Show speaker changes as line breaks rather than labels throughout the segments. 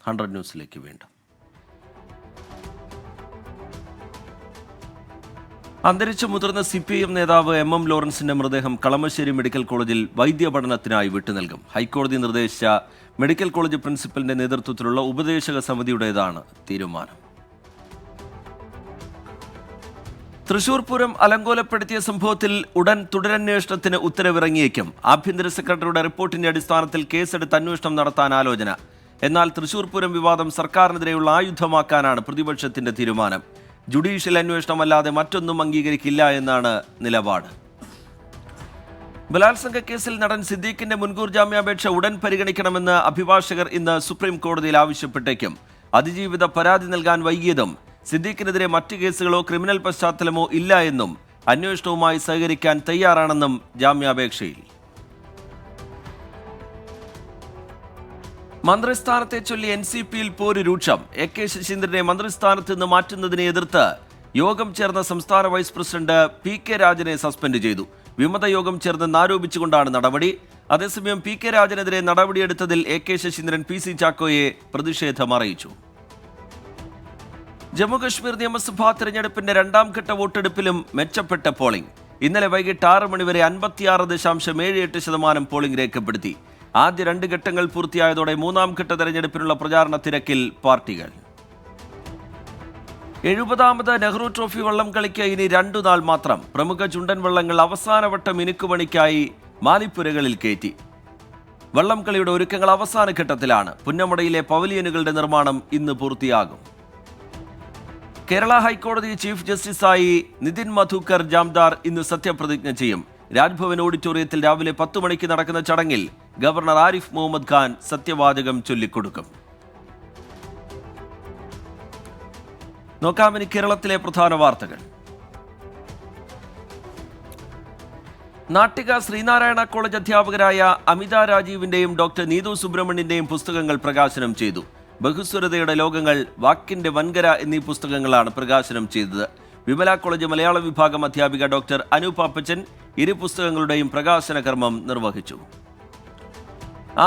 100 ന്യൂസിലേക്ക് വീണ്ടും. അന്തരിച്ച മുതിർന്ന CPIM നേതാവ് MM ലോറൻസിന്റെ മൃതദേഹം കളമശ്ശേരി മെഡിക്കൽ കോളേജിൽ വൈദ്യപഠനത്തിനായി വിട്ടുനൽകും. ഹൈക്കോടതി നിർദ്ദേശിച്ച മെഡിക്കൽ കോളേജ് പ്രിൻസിപ്പലിന്റെ നേതൃത്വത്തിലുള്ള ഉപദേശക സമിതിയുടേതാണ് തീരുമാനം. തൃശൂർ പൂരം അലങ്കോലപ്പെടുത്തിയ സംഭവത്തിൽ ഉടൻ തുടരന്വേഷണത്തിന് ഉത്തരവിറങ്ങിയേക്കും. ആഭ്യന്തര സെക്രട്ടറിയുടെ റിപ്പോർട്ടിന്റെ അടിസ്ഥാനത്തിൽ കേസെടുത്ത് അന്വേഷണം നടത്താൻ ആലോചന. എന്നാൽ തൃശൂർ പൂരം വിവാദം സർക്കാരിനെതിരെയുള്ള ആയുധമാക്കാനാണ് പ്രതിപക്ഷത്തിന്റെ തീരുമാനം. ജുഡീഷ്യൽ അന്വേഷണമല്ലാതെ മറ്റൊന്നും അംഗീകരിക്കില്ല എന്നാണ് നിലപാട്. ബലാത്സംഗ കേസിൽ നടൻ സിദ്ദീഖിന്റെ മുൻകൂർ ജാമ്യാപേക്ഷ ഉടൻ പരിഗണിക്കണമെന്ന് അഭിഭാഷകർ ഇന്ന് സുപ്രീം കോടതിയിൽ ആവശ്യപ്പെട്ടേക്കും. അതിജീവിത പരാതി നൽകാൻ വൈകിയതും സിദ്ദീഖിനെതിരെ മറ്റ് കേസുകളോ ക്രിമിനൽ പശ്ചാത്തലമോ ഇല്ല എന്നും അന്വേഷണവുമായി സഹകരിക്കാൻ തയ്യാറാണെന്നും ജാമ്യാപേക്ഷയിൽ. മന്ത്രിസ്ഥാനത്തെ ചൊല്ലി NCPയിൽ പോര് രൂക്ഷം. AK ശശീന്ദ്രനെ മന്ത്രിസ്ഥാനത്ത് നിന്ന് മാറ്റുന്നതിനെ എതിർത്ത് യോഗം ചേർന്ന സംസ്ഥാന വൈസ് പ്രസിഡന്റ് PK രാജനെ സസ്പെൻഡ് ചെയ്തു. വിമത യോഗം ചേർന്നെന്ന് ആരോപിച്ചുകൊണ്ടാണ് നടപടി. അതേസമയം PK രാജനെതിരെ നടപടിയെടുത്തതിൽ AK ശശീന്ദ്രൻ PC ചാക്കോയെ പ്രതിഷേധം അറിയിച്ചു. ജമ്മുകശ്മീർ നിയമസഭാ തെരഞ്ഞെടുപ്പിന്റെ രണ്ടാം ഘട്ട വോട്ടെടുപ്പിലും മെച്ചപ്പെട്ട പോളിംഗ്. ഇന്നലെ വൈകിട്ട് 6 മണി വരെ 56.78% പോളിംഗ് രേഖപ്പെടുത്തി. ആദ്യ 2 ഘട്ടങ്ങൾ പൂർത്തിയായതോടെ മൂന്നാം ഘട്ട തെരഞ്ഞെടുപ്പിനുള്ള പ്രചാരണ തിരക്കിൽ പാർട്ടികൾ. 70ാമത് നെഹ്റു ട്രോഫി വള്ളം കളിക്ക് ഇനി 2 നാൾ മാത്രം. പ്രമുഖ ചുണ്ടൻ വള്ളങ്ങൾ അവസാനവട്ട മിനുക്കുപണിക്കായി മാലിപ്പുരകളിൽ കയറ്റി. വള്ളം കളിയുടെ ഒരുക്കങ്ങൾ അവസാന ഘട്ടത്തിലാണ്. പുന്നമടയിലെ പവലിയനുകളുടെ നിർമ്മാണം ഇന്ന് പൂർത്തിയാകും. കേരള ഹൈക്കോടതി ചീഫ് ജസ്റ്റിസായി നിതിൻ മധുക്കർ ജാംദാർ ഇന്ന് സത്യപ്രതിജ്ഞ ചെയ്യും. രാജ്ഭവൻ ഓഡിറ്റോറിയത്തിൽ രാവിലെ 10 മണിക്ക് നടക്കുന്ന ചടങ്ങിൽ ഗവർണർ ആരിഫ് മുഹമ്മദ് ഖാൻ സത്യവാചകം ചൊല്ലിക്കൊടുക്കും. നോക്കാം ഇനി കേരളത്തിലെ പ്രധാന വാർത്തകൾ. നാട്ടിക ശ്രീനാരായണ കോളേജ് അധ്യാപകരായ അമിത രാജീവിന്റെയും ഡോക്ടർ നീതു സുബ്രഹ്മണ്യന്റെയും പുസ്തകങ്ങൾ പ്രകാശനം ചെയ്തു. ബഹുസ്വരതയുടെ ലോകങ്ങൾ, വാക്കിന്റെ വൻകര എന്നീ പുസ്തകങ്ങളാണ് പ്രകാശനം ചെയ്തത്. വിമല കോളേജ് മലയാള വിഭാഗം അധ്യാപിക ഡോക്ടർ അനുപാപ്പച്ചൻ ഇരു പുസ്തകങ്ങളുടെയും പ്രകാശന കർമ്മം നിർവഹിച്ചു.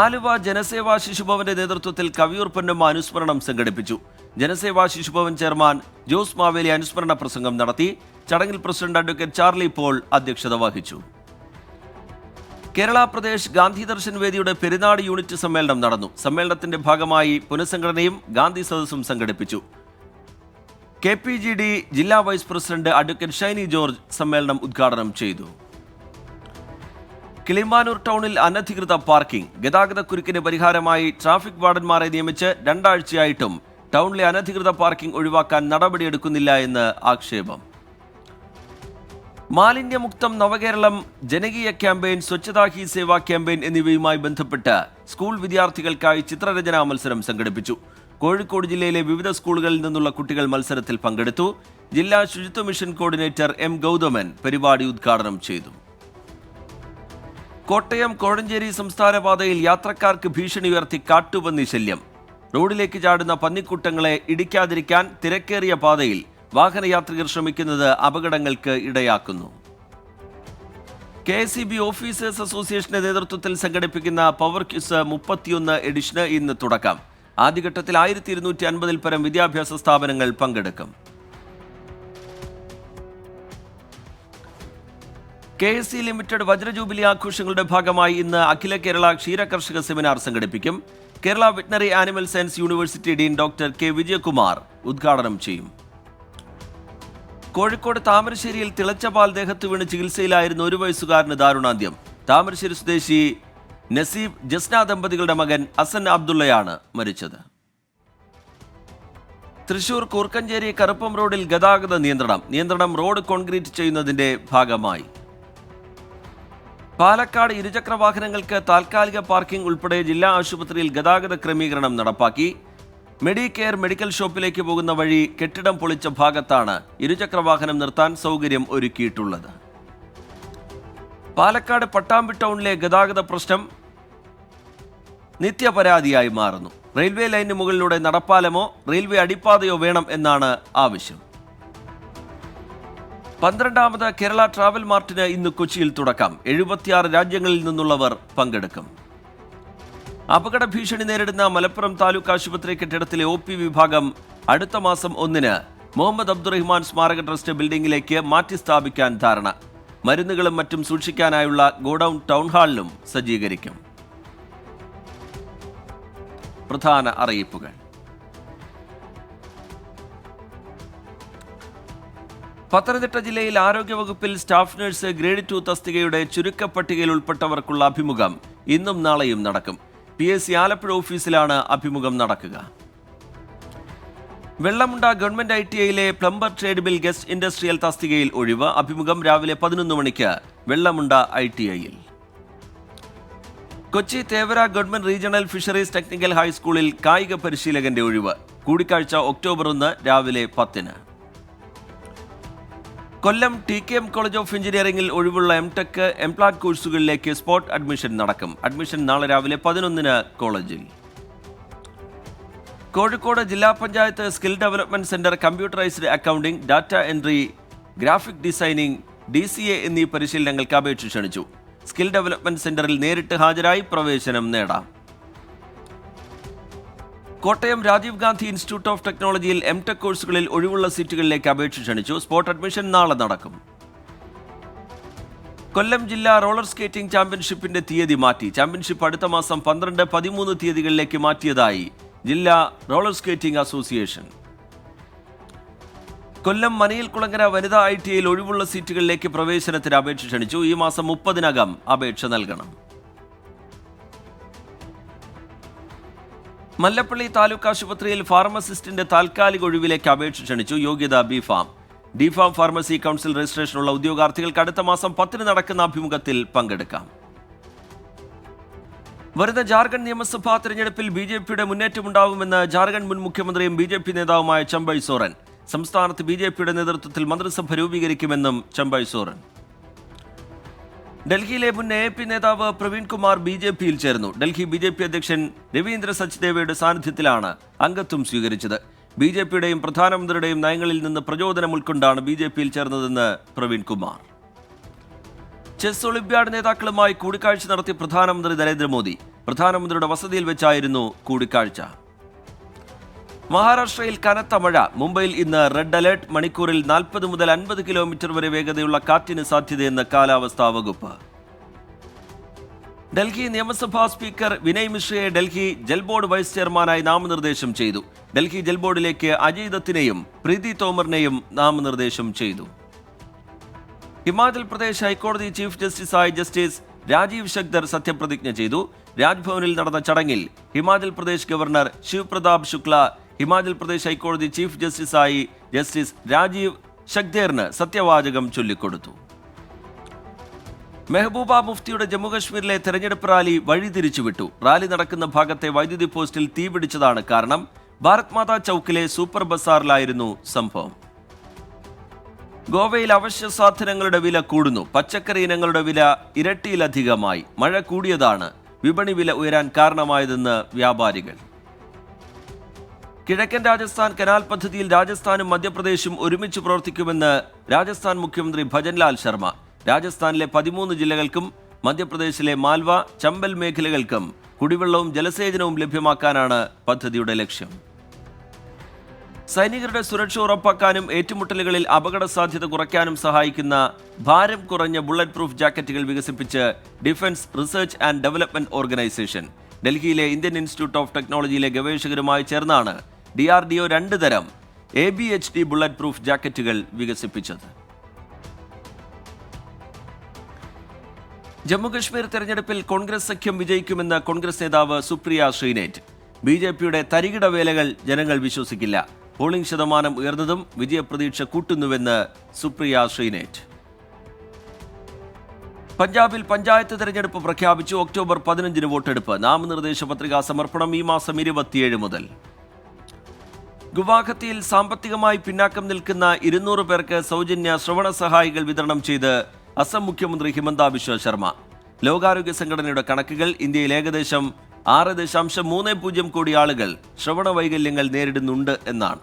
ആലുവ ജനസേവാ ശിശുഭവന്റെ നേതൃത്വത്തിൽ കവിയൂർ പൊന്നമ്മ അനുസ്മരണം സംഘടിപ്പിച്ചു. ജനസേവാ ശിശുഭവൻ ചെയർമാൻ ജോസ് മാവേലി അനുസ്മരണ പ്രസംഗം നടത്തി. ചടങ്ങിൽ പ്രസിഡന്റ് അഡ്വക്കേറ്റ് ചാർലി പോൾ അധ്യക്ഷത വഹിച്ചു. കേരള പ്രദേശ് ഗാന്ധി ദർശൻ വേദിയുടെ പെരുന്നാട് യൂണിറ്റ് സമ്മേളനം നടന്നു. സമ്മേളനത്തിന്റെ ഭാഗമായി പുനഃസംഘടനയും ഗാന്ധി സദസ്സും സംഘടിപ്പിച്ചു. KPGD ജില്ലാ vice president advocate Shiny George സമ്മേളനം ഉദ്ഘാടനം ചെയ്തു. കിളിമാനൂർ ടൗണിൽ അനധികൃത പാർക്കിംഗ്. ഗതാഗതക്കുരുക്കിന് പരിഹാരമായി ട്രാഫിക് വാർഡന്മാരെ നിയമിച്ച് 2 ആഴ്ചയായിട്ടും ടൗണിലെ അനധികൃത പാർക്കിംഗ് ഒഴിവാക്കാൻ നടപടിയെടുക്കുന്നില്ല എന്ന് ആക്ഷേപം. മാലിന്യമുക്തം നവകേരളം ജനകീയ ക്യാമ്പയിൻ, സ്വച്ഛതാ ഹി സേവാ ക്യാമ്പയിൻ എന്നിവയുമായി ബന്ധപ്പെട്ട് സ്കൂൾ വിദ്യാർത്ഥികൾക്കായി ചിത്രരചനാ മത്സരം സംഘടിപ്പിച്ചു. കോഴിക്കോട് ജില്ലയിലെ വിവിധ സ്കൂളുകളിൽ നിന്നുള്ള കുട്ടികൾ മത്സരത്തിൽ പങ്കെടുത്തു. ജില്ലാ ശുചിത്വ മിഷൻ കോർഡിനേറ്റർ M ഗൗതമൻ പരിപാടി ഉദ്ഘാടനം ചെയ്തു. കോട്ടയം കോഴഞ്ചേരി സംസ്ഥാന പാതയിൽ യാത്രക്കാർക്ക് ഭീഷണി ഉയർത്തി കാട്ടുപന്നി ശല്യം. റോഡിലേക്ക് ചാടുന്ന പന്നിക്കൂട്ടങ്ങളെ ഇടിക്കാതിരിക്കാൻ തിരക്കേറിയ പാതയിൽ വാഹനയാത്രികർ ശ്രമിക്കുന്നത് അപകടങ്ങൾക്ക് ഇടയാക്കുന്നു. KSEB ഓഫീസേഴ്സ് അസോസിയേഷന്റെ നേതൃത്വത്തിൽ സംഘടിപ്പിക്കുന്ന പവർ ക്വിസ് 31 എഡിഷന് ഇന്ന് തുടക്കം. ആദ്യഘട്ടത്തിൽ 1250 പരം വിദ്യാഭ്യാസ സ്ഥാപനങ്ങൾ പങ്കെടുക്കും. KSE ലിമിറ്റഡ് വജ്രജൂബിലി ആഘോഷങ്ങളുടെ ഭാഗമായി ഇന്ന് അഖില കേരള ക്ഷീരകർഷക സെമിനാർ സംഘടിപ്പിക്കും. Kerala veterinary animal science university dean doctor K Vijayakumar ഉദ്ഘാടനം ചെയ്യും. കോഴിക്കോട് താമരശ്ശേരിയിൽ തിളച്ച പാൽ ദേഹത്ത് വീണ് ചികിത്സയിലായിരുന്ന 1 വയസ്സുകാരന് ദാരുണാന്ത്യം. താമരശ്ശേരി സ്വദേശി നസീബ് ജസ്ന ദമ്പതികളുടെ മകൻ അസൻ അബ്ദുള്ളയാണ് മരിച്ചത്. തൃശൂർ കൂർക്കഞ്ചേരി കറുപ്പം റോഡിൽ ഗതാഗത നിയന്ത്രണം റോഡ് കോൺക്രീറ്റ് ചെയ്യുന്നതിന്റെ ഭാഗമായി. പാലക്കാട് ഇരുചക്ര വാഹനങ്ങൾക്ക് താൽക്കാലിക പാർക്കിംഗ് ഉൾപ്പെടെ ജില്ലാ ആശുപത്രിയിൽ ഗതാഗത ക്രമീകരണം നടപ്പാക്കി. മെഡിക്കെയർ മെഡിക്കൽ ഷോപ്പിലേക്ക് പോകുന്ന വഴി കെട്ടിടം പൊളിച്ച ഭാഗത്താണ് ഇരുചക്ര വാഹനം നിർത്താൻ സൗകര്യം ഒരുക്കിയിട്ടുള്ളത്. പാലക്കാട് പട്ടാമ്പി ടൗണിലെ ഗതാഗത പ്രശ്നം നിത്യപരാതിയായി മാറുന്നു. റെയിൽവേ ലൈനിന് മുകളിലൂടെ നടപ്പാലമോ റെയിൽവേ അടിപ്പാതയോ വേണം എന്നാണ് ആവശ്യം. 12ാമത് കേരള ട്രാവൽ മാർട്ടിന് ഇന്ന് കൊച്ചിയിൽ തുടക്കം. 76 രാജ്യങ്ങളിൽ നിന്നുള്ളവർ പങ്കെടുക്കും. അപകട ഭീഷണി നേരിടുന്ന മലപ്പുറം താലൂക്ക് ആശുപത്രി കെട്ടിടത്തിലെ OP വിഭാഗം അടുത്ത മാസം 1-ന് മുഹമ്മദ് അബ്ദുറഹിമാൻ സ്മാരക ട്രസ്റ്റ് ബിൽഡിംഗിലേക്ക് മാറ്റി സ്ഥാപിക്കാൻ ധാരണ. മരുന്നുകളും മറ്റും സൂക്ഷിക്കാനായുള്ള ഗോഡൌൺ ടൗൺ ഹാളിലും സജ്ജീകരിക്കും. പ്രധാന അറിയിപ്പുകൾ. പത്തനംതിട്ട ജില്ലയിൽ ആരോഗ്യവകുപ്പിൽ സ്റ്റാഫ് നഴ്സ് ഗ്രേഡ് 2 തസ്തികയുടെ ചുരുക്കപ്പട്ടികയിൽ ഉൾപ്പെട്ടവർക്കുള്ള അഭിമുഖം ഇന്നും നാളെയും നടക്കും. PSC ആലപ്പുഴ ഓഫീസിലാണ് അഭിമുഖം നടക്കുക. വെള്ളമുണ്ട ഗവൺമെന്റ് ITIയിലെ പ്ലംബർ ട്രേഡ് ബിൽ ഗസ്റ്റ് ഇൻഡസ്ട്രിയൽ തസ്തികയിൽ ഒഴിവ്. അഭിമുഖം രാവിലെ 11 മണിക്ക് വെള്ളമുണ്ട ITIയിൽ. Kochi Thevara government regional fisheries technical ഹൈസ്കൂളിൽ കായിക പരിശീലകന്റെ ഒഴിവ്. കൂടിക്കാഴ്ച ഒക്ടോബർ 1 രാവിലെ 10-ന്. കൊല്ലം TKM കോളേജ് ഓഫ് എഞ്ചിനീയറിംഗിൽ ഒഴിവുള്ള MTech എംപ്ലാറ്റ് കോഴ്സുകളിലേക്ക് സ്പോട്ട് അഡ്മിഷൻ നടക്കും. അഡ്മിഷൻ നാളെ രാവിലെ 11-ന് കോളേജിൽ. കോഴിക്കോട് ജില്ലാ panchayat skill development centre computerised accounting, data entry, graphic designing, DCA എന്നീ പരിശീലനങ്ങൾക്ക് അപേക്ഷ ക്ഷണിച്ചു. സ്കിൽ ഡെവലപ്മെന്റ് സെന്ററിൽ നേരിട്ട് ഹാജരായി പ്രവേശനം നേടാം. കോട്ടയം രാജീവ് ഗാന്ധി ഇൻസ്റ്റിറ്റ്യൂട്ട് ഓഫ് ടെക്നോളജിയിൽ MTech കോഴ്സുകളിൽ ഒഴിവുള്ള സീറ്റുകളിലേക്ക് അപേക്ഷ ക്ഷണിച്ചു. സ്പോട്ട് അഡ്മിഷൻ നാളെ നടക്കും. കൊല്ലം ജില്ലാ റോളർ സ്കേറ്റിംഗ് ചാമ്പ്യൻഷിപ്പിന്റെ തീയതി മാറ്റി. ചാമ്പ്യൻഷിപ്പ് അടുത്ത മാസം 12, 13 തീയതികളിലേക്ക് മാറ്റിയതായി ജില്ലാ റോളർ സ്കേറ്റിംഗ് അസോസിയേഷൻ. കൊല്ലം മനയിൽകുളങ്ങര വനിതാ ITIയിൽ ഒഴിവുള്ള സീറ്റുകളിലേക്ക് പ്രവേശനത്തിന് അപേക്ഷ ക്ഷണിച്ചു. ഈ മാസം 30-നകം അപേക്ഷ നൽകണം. മല്ലപ്പള്ളി താലൂക്ക് ആശുപത്രിയിൽ ഫാർമസിസ്റ്റിന്റെ താൽക്കാലിക ഒഴിവിലേക്ക് അപേക്ഷ ക്ഷണിച്ചു. യോഗ്യത B.Pharm. D.Pharm ഫാർമസി കൗൺസിൽ രജിസ്ട്രേഷനുള്ള ഉദ്യോഗാർത്ഥികൾക്ക് അടുത്ത മാസം 10-ന് നടക്കുന്ന അഭിമുഖത്തിൽ പങ്കെടുക്കാം. വരുന്ന ജാർഖണ്ഡ് നിയമസഭാ തെരഞ്ഞെടുപ്പിൽ BJPയുടെ മുന്നേറ്റമുണ്ടാവുമെന്ന് ജാർഖണ്ഡ് മുൻ മുഖ്യമന്ത്രിയും BJP നേതാവുമായ ചമ്പൈ സോറൻ. സംസ്ഥാനത്ത് BJPയുടെ നേതൃത്വത്തിൽ മന്ത്രിസഭ രൂപീകരിക്കുമെന്നും ചമ്പൈ സോറൻ. ഡൽഹിയിലെ മുൻ AAP നേതാവ് പ്രവീൺ കുമാർ BJPയിൽ ചേർന്നു. ഡൽഹി BJP അധ്യക്ഷൻ രവീന്ദ്ര സച്ദേവയുടെ സാന്നിധ്യത്തിലാണ് അംഗത്വം സ്വീകരിച്ചത്. BJPയുടെയും പ്രധാനമന്ത്രിയുടെയും നയങ്ങളിൽ നിന്ന് പ്രചോദനം ഉൾക്കൊണ്ടാണ് BJPയിൽ ചേർന്നതെന്ന് പ്രവീൺ കുമാർ. ചെസ് ഒളിമ്പ്യാഡ് നേതാക്കളുമായി കൂടിക്കാഴ്ച നടത്തിയ പ്രധാനമന്ത്രി നരേന്ദ്രമോദി. പ്രധാനമന്ത്രിയുടെ വസതിയിൽ വെച്ചായിരുന്നു കൂടിക്കാഴ്ച. മഹാരാഷ്ട്രയിൽ കനത്ത മഴ. മുംബൈയിൽ ഇന്ന് റെഡ് അലേർട്ട്. മണിക്കൂറിൽ 40 മുതൽ 50 കിലോമീറ്റർ വരെ വേഗതയുള്ള കാറ്റിന് സാധ്യതയെന്ന് കാലാവസ്ഥാ വകുപ്പ്. ഡൽഹി നിയമസഭാ സ്പീക്കർ വിനയ് മിശ്രയെ ഡൽഹി ജൽ ബോർഡ് വൈസ് ചെയർമാനായി നാമനിർദ്ദേശം ചെയ്തു. ഡൽഹി ജൽ ബോർഡിലേക്ക് അജയ് ദത്തിനെയും പ്രീതി തോമറിനെയും നാമനിർദ്ദേശം ചെയ്തു. ഹിമാചൽ പ്രദേശ് ഹൈക്കോടതി ചീഫ് ജസ്റ്റിസായി ജസ്റ്റിസ് രാജീവ് ശക്ദർ സത്യപ്രതിജ്ഞ ചെയ്തു. രാജ്ഭവനിൽ നടന്ന ചടങ്ങിൽ ഹിമാചൽ പ്രദേശ് ഗവർണർ ശിവ് പ്രതാപ് ശുക്ല ഹിമാചൽ പ്രദേശ് ഹൈക്കോടതി ചീഫ് ജസ്റ്റിസായി ജസ്റ്റിസ് രാജീവ് ശക്ദേറിന് സത്യവാചകം ചൊല്ലിക്കൊടുത്തു. മെഹബൂബ മുഫ്തിയുടെ ജമ്മുകശ്മീരിലെ തെരഞ്ഞെടുപ്പ് റാലി വഴിതിരിച്ചുവിട്ടു. റാലി നടക്കുന്ന ഭാഗത്തെ വൈദ്യുതി പോസ്റ്റിൽ തീപിടിച്ചതാണ് കാരണം. ഭാരത് മാതാ ചൌക്കിലെ സൂപ്പർ ബസാറിലായിരുന്നു സംഭവം. ഗോവയിൽ അവശ്യ സാധനങ്ങളുടെ വില കൂടുന്നു. പച്ചക്കറി ഇനങ്ങളുടെ വില ഇരട്ടിയിലധികമായി. മഴ കൂടിയതാണ് വിപണി വില ഉയരാൻ കാരണമായതെന്ന് വ്യാപാരികൾ. കിഴക്കൻ രാജസ്ഥാൻ കനാൽ പദ്ധതിയിൽ രാജസ്ഥാനും മധ്യപ്രദേശും ഒരുമിച്ച് പ്രവർത്തിക്കുമെന്ന് രാജസ്ഥാൻ മുഖ്യമന്ത്രി ഭജൻലാൽ ശർമ്മ. രാജസ്ഥാനിലെ 13 ജില്ലകൾക്കും മധ്യപ്രദേശിലെ മാൽവ, ചമ്പൽ മേഖലകൾക്കും കുടിവെള്ളവും ജലസേചനവും ലഭ്യമാക്കാനാണ് പദ്ധതിയുടെ ലക്ഷ്യം. സൈനികരുടെ സുരക്ഷ ഉറപ്പാക്കാനും ഏറ്റുമുട്ടലുകളിൽ അപകട സാധ്യത കുറയ്ക്കാനും സഹായിക്കുന്ന ഭാരം കുറഞ്ഞ ബുള്ളറ്റ് പ്രൂഫ് ജാക്കറ്റുകൾ വികസിപ്പിച്ച് defence research and development organisation. ഡൽഹിയിലെ ഇന്ത്യൻ ഇൻസ്റ്റിറ്റ്യൂട്ട് ഓഫ് ടെക്നോളജിയിലെ ഗവേഷകരുമായി ചേർന്നാണ് DRDO 2 തരം ABHD ബുള്ളറ്റ് പ്രൂഫ് ജാക്കറ്റുകൾ വികസിപ്പിച്ചത്. ജമ്മുകശ്മീർ തെരഞ്ഞെടുപ്പിൽ കോൺഗ്രസ് സഖ്യം വിജയിക്കുമെന്ന് കോൺഗ്രസ് നേതാവ് സുപ്രിയ ശ്രീനേറ്റ്. BJPയുടെ തരികിട വേലകൾ ജനങ്ങൾ വിശ്വസിക്കില്ല. പോളിംഗ് ശതമാനം ഉയർന്നതും വിജയപ്രതീക്ഷ കൂട്ടുന്നുവെന്ന് സുപ്രിയ ശ്രീനേറ്റ്. പഞ്ചാബിൽ പഞ്ചായത്ത് തെരഞ്ഞെടുപ്പ് പ്രഖ്യാപിച്ചു. ഒക്ടോബർ 15-ന് വോട്ടെടുപ്പ്. നാമനിർദ്ദേശ പത്രികാ സമർപ്പണം ഈ മാസം 27 മുതൽ. ഗുവാഹത്തിയിൽ സാമ്പത്തികമായി പിന്നാക്കം നിൽക്കുന്ന 200 പേർക്ക് സൗജന്യ ശ്രവണ സഹായികൾ വിതരണം ചെയ്ത് അസം മുഖ്യമന്ത്രി ഹിമന്ത ബിശ്വ ശർമ്മ. ലോകാരോഗ്യ സംഘടനയുടെ കണക്കുകൾ ഇന്ത്യയിൽ ഏകദേശം 6.30 കോടി ആളുകൾ ശ്രവണ വൈകല്യങ്ങൾ നേരിടുന്നുണ്ട് എന്നാണ്.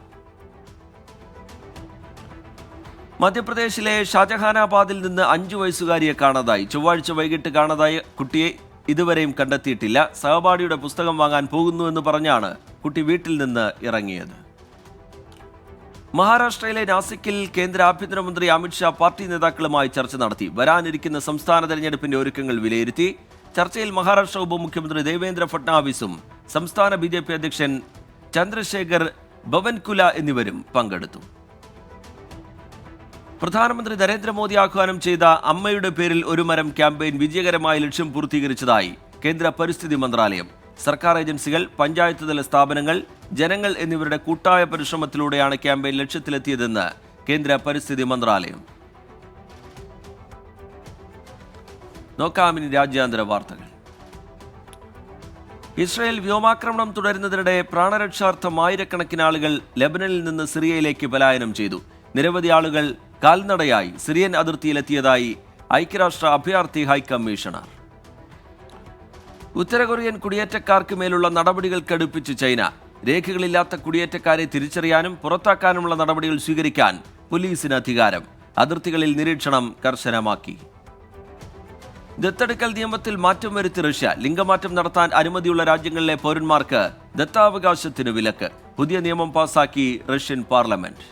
മധ്യപ്രദേശിലെ ഷാജഹാനാബാദിൽ നിന്ന് 5 വയസ്സുകാരിയെ കാണാതായി. ചൊവ്വാഴ്ച വൈകിട്ട് കാണാതായ കുട്ടിയെ ഇതുവരെയും കണ്ടെത്തിയിട്ടില്ല. സഹപാഠിയുടെ പുസ്തകം വാങ്ങാൻ പോകുന്നുവെന്ന് പറഞ്ഞാണ് കുട്ടി വീട്ടിൽ നിന്ന് ഇറങ്ങിയത്. മഹാരാഷ്ട്രയിലെ നാസിക്കിൽ കേന്ദ്ര ആഭ്യന്തരമന്ത്രി അമിത്ഷാ പാർട്ടി നേതാക്കളുമായി ചർച്ച നടത്തി. വരാനിരിക്കുന്ന സംസ്ഥാന തെരഞ്ഞെടുപ്പിന്റെ ഒരുക്കങ്ങൾ വിലയിരുത്തി. ചർച്ചയിൽ മഹാരാഷ്ട്ര ഉപമുഖ്യമന്ത്രി ദേവേന്ദ്ര ഫട്നാവിസും സംസ്ഥാന BJP അധ്യക്ഷൻ ചന്ദ്രശേഖർ ബവൻകുല എന്നിവരും പങ്കെടുത്തു. പ്രധാനമന്ത്രി നരേന്ദ്രമോദി ആഹ്വാനം ചെയ്ത അമ്മയുടെ പേരിൽ ഒരു മരം ക്യാമ്പയിൻ വിജയകരമായ ലക്ഷ്യം പൂർത്തീകരിച്ചതായി കേന്ദ്ര പരിസ്ഥിതി മന്ത്രാലയം. സർക്കാർ ഏജൻസികൾ, പഞ്ചായത്ത് തല സ്ഥാപനങ്ങൾ, ജനങ്ങൾ എന്നിവരുടെ കൂട്ടായ പരിശ്രമത്തിലൂടെയാണ് ക്യാമ്പയിൻ ലക്ഷ്യത്തിലെത്തിയതെന്ന് കേന്ദ്ര പരിസ്ഥിതി മന്ത്രാലയം. നോക്കാമിനി രാജ്യാന്തര വാർത്തകൾ. ഇസ്രായേൽ വ്യോമാക്രമണം തുടരുന്നതിനിടെ പ്രാണരക്ഷാർത്ഥം ആയിരക്കണക്കിന് ആളുകൾ ലെബനനിൽ നിന്ന് സിറിയയിലേക്ക് പലായനം ചെയ്തു. നിരവധി ആളുകൾ കാൽനടയായി സിറിയൻ അതിർത്തിയിലെത്തിയതായി ഐക്യരാഷ്ട്ര അഭയാർത്ഥി ഹൈക്കമ്മീഷണർ. ഉത്തര കൊറിയൻ കുടിയേറ്റക്കാർക്ക് മേലുള്ള നടപടികൾ കടുപ്പിച്ച് ചൈന. രേഖകളില്ലാത്ത കുടിയേറ്റക്കാരെ തിരിച്ചറിയാനും പുറത്താക്കാനുമുള്ള നടപടികൾ സ്വീകരിക്കാൻ പോലീസിന് അധികാരം. അതിർത്തികളിൽ നിരീക്ഷണം കർശനമാക്കി. ദത്തെടുക്കൽ നിയമത്തിൽ മാറ്റം വരുത്തി റഷ്യ. ലിംഗമാറ്റം നടത്താൻ അനുമതിയുള്ള രാജ്യങ്ങളിലെ പൗരന്മാർക്ക് ദത്താവകാശത്തിന് വിലക്ക്. പുതിയ നിയമം പാസാക്കി റഷ്യൻ പാർലമെന്റ്.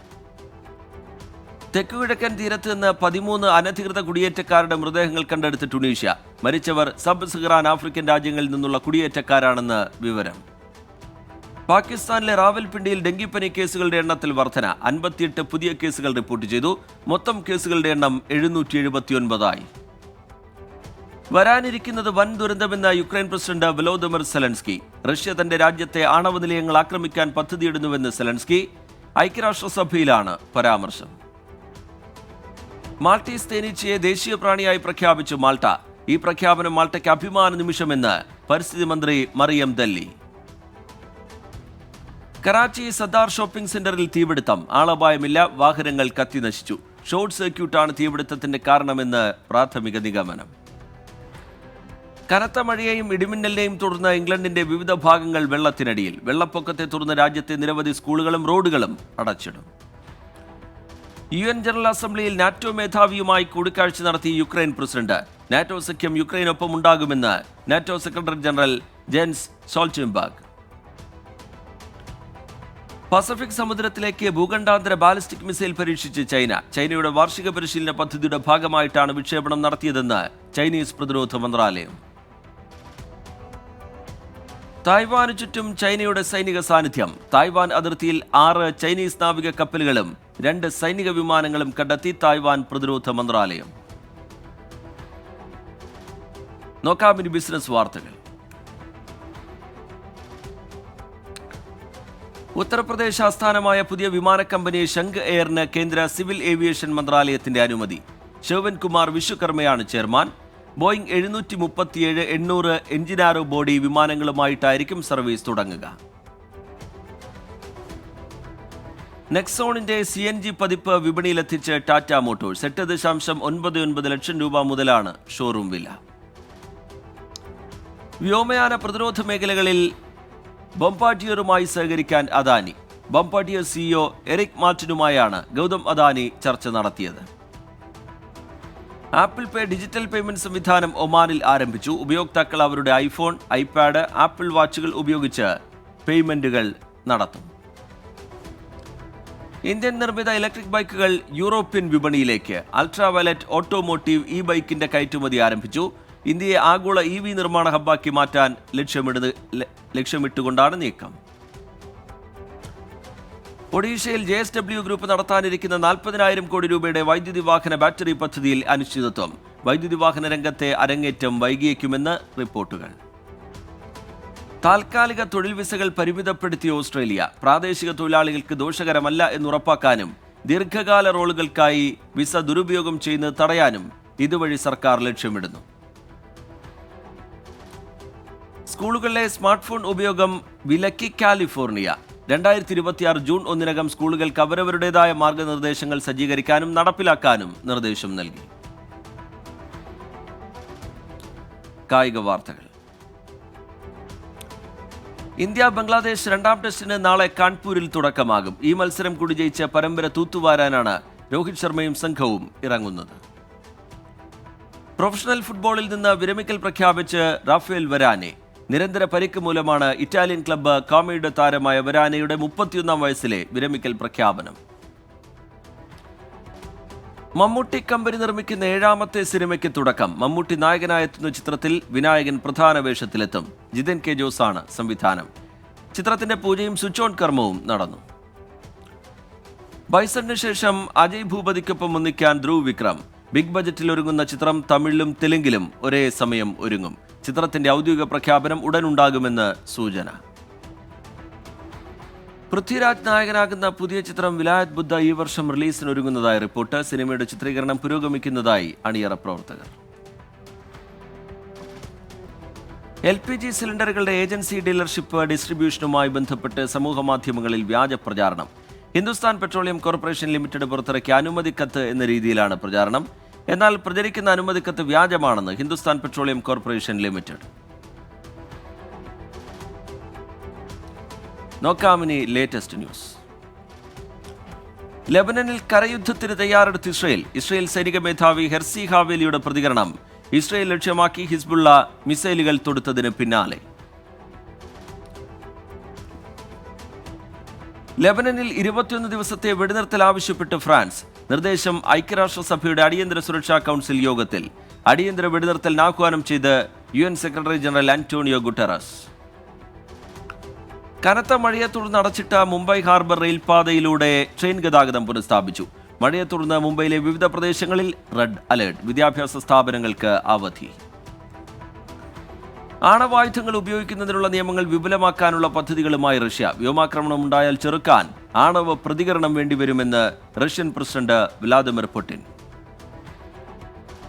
തെക്കുകിഴക്കൻ തീരത്ത് നിന്ന് 13 അനധികൃത കുടിയേറ്റക്കാരുടെ മൃതദേഹങ്ങൾ കണ്ടെടുത്ത് ടുണീഷ്യ. മരിച്ചവർ സബ് സഹറാൻ ആഫ്രിക്കൻ രാജ്യങ്ങളിൽ നിന്നുള്ള കുടിയേറ്റക്കാരാണെന്ന് വിവരം. പാകിസ്ഥാനിലെ റാവൽപിണ്ടിയിൽ ഡെങ്കിപ്പനി കേസുകളുടെ എണ്ണത്തിൽ വർധന. 58 പുതിയ കേസുകൾ റിപ്പോർട്ട് ചെയ്തു. മൊത്തം കേസുകളുടെ എണ്ണം 779 വരാനിരിക്കുന്നത് വൻ ദുരന്തമെന്ന Ukraine president Volodymyr Zelensky. Russia തന്റെ രാജ്യത്തെ ആണവ നിലയങ്ങൾ ആക്രമിക്കാൻ പദ്ധതിയിടുന്നുവെന്ന് സെലൻസ്കി. ഐക്യരാഷ്ട്രസഭയിലാണ് പരാമർശം. മാൾട്ടീസ് തേനീച്ചയെ ദേശീയ പ്രാണിയായി പ്രഖ്യാപിച്ചു മാൾട്ട. ഈ പ്രഖ്യാപനം മാൾട്ടയ്ക്ക് അഭിമാന നിമിഷമെന്ന് പരിസ്ഥിതി മന്ത്രി മറിയം ദല്ലി. കറാച്ചി സദാർ ഷോപ്പിംഗ് സെന്ററിൽ തീപിടുത്തം. ആളപായമില്ല, വാഹനങ്ങൾ കത്തിനശിച്ചു. ഷോർട്ട് സർക്യൂട്ടാണ് തീപിടുത്തത്തിന്റെ കാരണമെന്ന് പ്രാഥമിക നിഗമനം. കനത്ത മഴയെയും ഇടിമിന്നലിനെയും തുടർന്ന് ഇംഗ്ലണ്ടിന്റെ വിവിധ ഭാഗങ്ങൾ വെള്ളത്തിനടിയിൽ. വെള്ളപ്പൊക്കത്തെ തുടർന്ന് രാജ്യത്തെ നിരവധി സ്കൂളുകളും റോഡുകളും അടച്ചിടും. UN ജനറൽ അസംബ്ലിയിൽ നാറ്റോ മേധാവിയുമായി കൂടിക്കാഴ്ച നടത്തി യുക്രൈൻ പ്രസിഡന്റ്. നാറ്റോ സഖ്യം യുക്രൈനൊപ്പം ഉണ്ടാകുമെന്ന് NATO secretary general Jens Stoltenberg. Pacific സമുദ്രത്തിലേക്ക് ഭൂഖണ്ഡാന്തര ബാലിസ്റ്റിക് മിസൈൽ പരീക്ഷിച്ച് ചൈന. ചൈനയുടെ വാർഷിക പരിശീലന പദ്ധതിയുടെ ഭാഗമായിട്ടാണ് വിക്ഷേപണം നടത്തിയതെന്ന് ചൈനീസ് പ്രതിരോധ മന്ത്രാലയം. തായ്വാന് ചുറ്റും ചൈനയുടെ സൈനിക സാന്നിധ്യം. തായ്വാൻ അതിർത്തിയിൽ 6 ചൈനീസ് നാവിക കപ്പലുകളും 2 സൈനിക വിമാനങ്ങളും കണ്ടെത്തി തായ്വാൻ പ്രതിരോധ മന്ത്രാലയം. നോക്കാമിനി ബിസിനസ് വാർത്തകൾ. ഉത്തർപ്രദേശ് ആസ്ഥാനമായ പുതിയ വിമാന കമ്പനി ഷങ്ക് എയറിന് കേന്ദ്ര സിവിൽ ഏവിയേഷൻ മന്ത്രാലയത്തിന്റെ അനുമതി. ശോഭൻ കുമാർ വിശ്വകർമ്മയാണ് ചെയർമാൻ. ബോയിംഗ് 737-800 എഞ്ചിനാരോ ബോഡി വിമാനങ്ങളുമായിട്ടായിരിക്കും സർവീസ് തുടങ്ങുക. നെക്സോണിന്റെ CNG പതിപ്പ് വിപണിയിലെത്തിച്ച് ടാറ്റ മോട്ടോഴ്സ്. 8.99 ലക്ഷം രൂപ മുതലാണ് ഷോറൂം വില. വ്യോമയാന പ്രതിരോധ മേഖലകളിൽ ബോംബാർഡിയറുമായി സഹകരിക്കാൻ അദാനി. ബോംബാർഡിയർ CEO എറിക് മാർട്ടിനുമായാണ് ഗൗതം അദാനി ചർച്ച നടത്തിയത്. ആപ്പിൾ പേ ഡിജിറ്റൽ പേയ്മെന്റ് സംവിധാനം ഒമാനിൽ ആരംഭിച്ചു. ഉപയോക്താക്കൾ അവരുടെ ഐഫോൺ, ഐപാഡ്, ആപ്പിൾ വാച്ചുകൾ ഉപയോഗിച്ച് പേയ്മെന്റുകൾ നടത്തും. ഇന്ത്യൻ നിർമ്മിത ഇലക്ട്രിക് ബൈക്കുകൾ യൂറോപ്യൻ വിപണിയിലേക്ക്. അൾട്രാ വയലറ്റ് ഓട്ടോമോട്ടീവ് ബൈക്കിന്റെ കയറ്റുമതി ആരംഭിച്ചു. ഇന്ത്യയെ ആഗോള EV നിർമ്മാണ ഹബ്ബാക്കി മാറ്റാൻ ലക്ഷ്യമിട്ടുകൊണ്ടാണ് നീക്കം. ഒഡീഷയിൽ JSW ഗ്രൂപ്പ് നടത്താനിരിക്കുന്ന 40,000 കോടി രൂപയുടെ വൈദ്യുതി വാഹന ബാറ്ററി പദ്ധതിയിൽ അനിശ്ചിതത്വം. വൈദ്യുതി വാഹന രംഗത്തെ അരങ്ങേറ്റം വൈകിയേക്കുമെന്ന് റിപ്പോർട്ടുകൾ. താൽക്കാലിക തൊഴിൽ വിസകൾ പരിമിതപ്പെടുത്തിയ ഓസ്ട്രേലിയ. പ്രാദേശിക തൊഴിലാളികൾക്ക് ദോഷകരമല്ല എന്നുറപ്പാക്കാനും ദീർഘകാല റോളുകൾക്കായി വിസ ദുരുപയോഗം ചെയ്യുന്നത് തടയാനും ഇതുവഴി സർക്കാർ ലക്ഷ്യമിടുന്നു. സ്കൂളുകളിലെ സ്മാർട്ട് ഫോൺ ഉപയോഗം വിലക്കി കാലിഫോർണിയ. 2026 ജൂൺ 1 സ്കൂളുകൾക്ക് അവരവരുടേതായ മാർഗനിർദ്ദേശങ്ങൾ സജ്ജീകരിക്കാനും നടപ്പിലാക്കാനും നിർദ്ദേശം നൽകി. കായിക വാർത്തകൾ. ഇന്ത്യ ബംഗ്ലാദേശ് 2ാം ടെസ്റ്റിന് നാളെ കാൺപൂരിൽ തുടക്കമാകും. ഈ മത്സരം കൂടി ജയിച്ച് പരമ്പര തൂത്തുവാരാനാണ് രോഹിത് ശർമ്മയും സംഘവും ഇറങ്ങുന്നത്. പ്രൊഫഷണൽ ഫുട്ബോളിൽ നിന്ന് വിരമിക്കൽ പ്രഖ്യാപിച്ച് റാഫേൽ വരാനെ. നിരന്തര പരിക്ക് മൂലമാണ് ഇറ്റാലിയൻ ക്ലബ്ബ് കാമയുടെ താരമായ വരാനയുടെ 31-ാം വയസ്സിലെ വിരമിക്കൽ പ്രഖ്യാപനം. മമ്മൂട്ടി കമ്പനി നിർമ്മിക്കുന്ന 7ാമത്തെ സിനിമയ്ക്ക് തുടക്കം. മമ്മൂട്ടി നായകനായെത്തുന്ന ചിത്രത്തിൽ വിനായകൻ പ്രധാന വേഷത്തിലെത്തും. ജിതൻ കെ ജോസാണ് സംവിധാനം. ചിത്രത്തിന്റെ പൂജയും സ്വിച്ച് ഓൺ കർമ്മവും നടന്നു. ബൈസണിന് ശേഷം അജയ് ഭൂപതിക്കൊപ്പം ഒന്നിക്കാൻ ധ്രുവ് വിക്രം. ബിഗ് ബജറ്റിൽ ഒരുങ്ങുന്ന ചിത്രം തമിഴിലും തെലുങ്കിലും ഒരേ സമയം ഒരുങ്ങും. ചിത്രത്തിന്റെ ഔദ്യോഗിക പ്രഖ്യാപനം ഉടനുണ്ടാകുമെന്ന് സൂചന. പൃഥ്വിരാജ് നായകനാകുന്ന പുതിയ ചിത്രം വിലായത് ബുദ്ധ ഈ വർഷം റിലീസിനൊരുങ്ങുന്നതായി റിപ്പോർട്ട്. സിനിമയുടെ ചിത്രീകരണം പുരോഗമിക്കുന്നതായി അണിയറ പ്രവർത്തകർ. LPG സിലിണ്ടറുകളുടെ ഏജൻസി ഡീലർഷിപ്പ് ഡിസ്ട്രിബ്യൂഷനുമായി ബന്ധപ്പെട്ട് സമൂഹമാധ്യമങ്ങളിൽ വ്യാജ പ്രചാരണം. ഹിന്ദുസ്ഥാൻ പെട്രോളിയം കോർപ്പറേഷൻ ലിമിറ്റഡ് പുറത്തിറക്കിയ അനുമതിക്കത്ത് എന്ന രീതിയിലാണ് പ്രചാരണം. എന്നാൽ പ്രചരിക്കുന്ന അനുമതിക്കത്ത് വ്യാജമാണെന്ന് ഹിന്ദുസ്ഥാൻ പെട്രോളിയം കോർപ്പറേഷൻ ലിമിറ്റഡ്. നോക്കാമിനി ലേറ്റസ്റ്റ് ന്യൂസ്. ലെബനനിൽ കരയുദ്ധത്തിന് തയ്യാറെടുത്ത് ഇസ്രയേൽ സൈനിക മേധാവി ഹെർസി ഹാവേലിയുടെ പ്രതികരണം. ഇസ്രയേൽ ലക്ഷ്യമാക്കി ഹിസ്ബുള്ള മിസൈലുകൾ തൊടുത്തതിന് പിന്നാലെ. ലെബനനിൽ 21 ദിവസത്തെ വെടിനിർത്തൽ ആവശ്യപ്പെട്ട് ഫ്രാൻസ്. നിർദ്ദേശം ഐക്യരാഷ്ട്രസഭയുടെ അടിയന്തര സുരക്ഷാ കൗൺസിൽ യോഗത്തിൽ. അടിയന്തര വെടിനിർത്തലിന് ആഹ്വാനം ചെയ്ത് UN secretary general Antonio Guterres. കനത്ത മഴയെ തുടർന്ന് അടച്ചിട്ട മുംബൈ ഹാർബർ റെയിൽപാതയിലൂടെ ട്രെയിൻ ഗതാഗതം പുനഃസ്ഥാപിച്ചു. മഴയെ തുടർന്ന് മുംബൈയിലെ വിവിധ പ്രദേശങ്ങളിൽ റെഡ് അലേർട്ട്. വിദ്യാഭ്യാസ സ്ഥാപനങ്ങൾക്ക് അവധി. ആണവായുധങ്ങൾ ഉപയോഗിക്കുന്നതിനുള്ള നിയമങ്ങൾ വിപുലമാക്കാനുള്ള പദ്ധതികളുമായി റഷ്യ. വ്യോമാക്രമണം ഉണ്ടായാൽ ചെറുക്കാൻ ആണവ പ്രതികരണം വേണ്ടിവരുമെന്ന് റഷ്യൻ പ്രസിഡന്റ് വ്ലാദിമിർ പുടിൻ.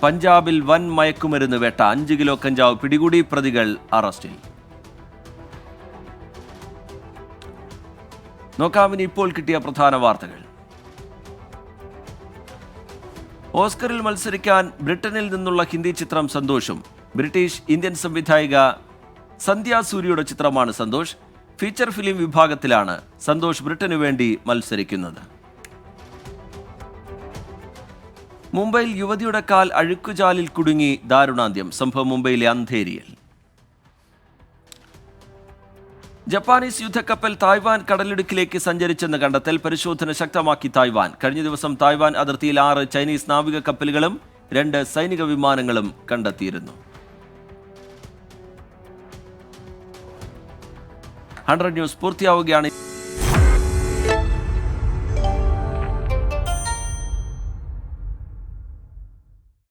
പഞ്ചാബിൽ വൻ മയക്കുമരുന്ന് വേട്ട. 5 കിലോ കഞ്ചാവ് പിടികൂടി. പ്രതികൾ അറസ്റ്റിൽ. നോക്കാമിനി ഇപ്പോൾ കിട്ടിയ പ്രധാന വാർത്തകൾ. ഓസ്കറിൽ മത്സരിക്കാൻ ബ്രിട്ടനിൽ നിന്നുള്ള ഹിന്ദി ചിത്രം സന്തോഷും. ബ്രിട്ടീഷ് ഇന്ത്യൻ സംവിധായിക സന്ധ്യ സൂര്യയുടെ ചിത്രമാണ് സന്തോഷ്. ഫീച്ചർ ഫിലിം വിഭാഗത്തിലാണ് സന്തോഷ് ബ്രിട്ടനു വേണ്ടി മത്സരിക്കുന്നത്. മുംബൈയിൽ യുവതിയുടെ കാൽ അഴുക്കുചാലിൽ കുടുങ്ങി ദാരുണാന്ത്യം. സംഭവം മുംബൈയിലെ അന്ധേരിയിൽ. ജപ്പാനീസ് യുദ്ധക്കപ്പൽ തായ്വാൻ കടലിടുക്കിലേക്ക് സഞ്ചരിച്ചെന്ന് കണ്ടെത്തൽ. പരിശോധന ശക്തമാക്കി തായ്വാൻ. കഴിഞ്ഞ ദിവസം തായ്വാൻ അതിർത്തിയിൽ 6 ചൈനീസ് നാവിക കപ്പലുകളും 2 സൈനിക വിമാനങ്ങളും കണ്ടെത്തിയിരുന്നു. 100 ന്യൂസ് പൂർത്തിയാവുകയാണ്.